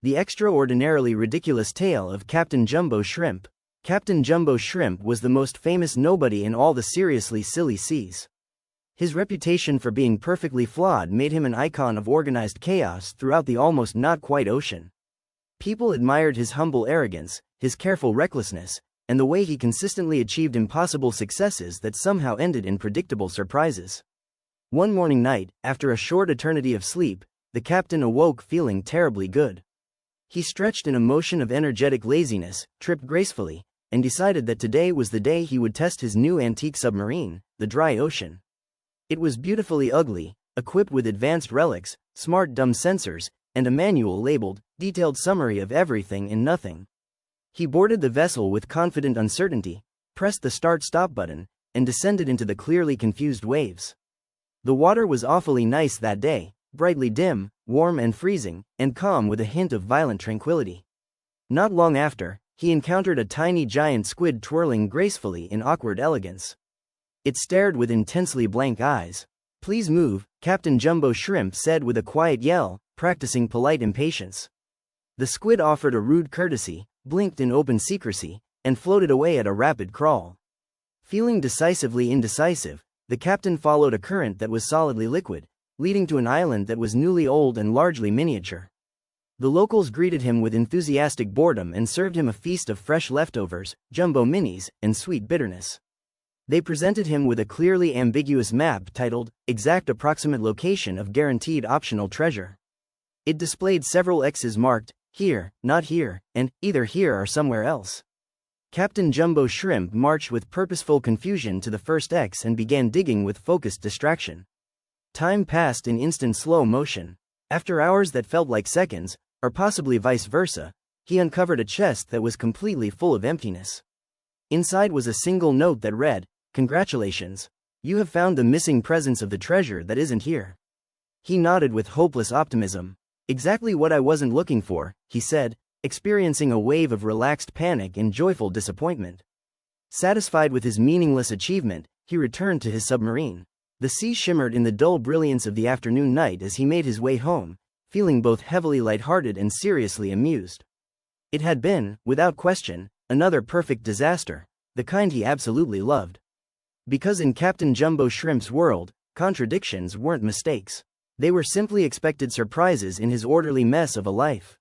The extraordinarily ridiculous tale of Captain Jumbo Shrimp. Captain Jumbo Shrimp was the most famous nobody in all the seriously silly seas. His reputation for being perfectly flawed made him an icon of organized chaos throughout the almost not quite ocean. People admired his humble arrogance, his careful recklessness, and the way he consistently achieved impossible successes that somehow ended in predictable surprises. One morning night, after a short eternity of sleep, the captain awoke feeling terribly good. He stretched in a motion of energetic laziness, tripped gracefully, and decided that today was the day he would test his new antique submarine, the Dry Ocean. It was beautifully ugly, equipped with advanced relics, smart dumb sensors, and a manual labeled, detailed summary of everything and nothing. He boarded the vessel with confident uncertainty, pressed the start-stop button, and descended into the clearly confused waves. The water was awfully nice that day, brightly dim, warm and freezing, and calm with a hint of violent tranquility. Not long after, he encountered a tiny giant squid twirling gracefully in awkward elegance. It stared with intensely blank eyes. "Please move," Captain Jumbo Shrimp said with a quiet yell, practicing polite impatience. The squid offered a rude courtesy, blinked in open secrecy, and floated away at a rapid crawl. Feeling decisively indecisive, the captain followed a current that was solidly liquid, leading to an island that was newly old and largely miniature. The locals greeted him with enthusiastic boredom and served him a feast of fresh leftovers, jumbo minis, and sweet bitterness. They presented him with a clearly ambiguous map titled, "Exact Approximate Location of Guaranteed Optional Treasure." It displayed several X's marked, "Here, not here," and "Either here or somewhere else." Captain Jumbo Shrimp marched with purposeful confusion to the first X and began digging with focused distraction. Time passed in instant slow motion. After hours that felt like seconds, or possibly vice versa, he uncovered a chest that was completely full of emptiness. Inside was a single note that read, "Congratulations. You have found the missing presence of the treasure that isn't here." He nodded with hopeless optimism. "Exactly what I wasn't looking for," he said, experiencing a wave of relaxed panic and joyful disappointment. Satisfied with his meaningless achievement, he returned to his submarine. The sea shimmered in the dull brilliance of the afternoon night as he made his way home, feeling both heavily lighthearted and seriously amused. It had been, without question, another perfect disaster, the kind he absolutely loved. Because in Captain Jumbo Shrimp's world, contradictions weren't mistakes. They were simply expected surprises in his orderly mess of a life.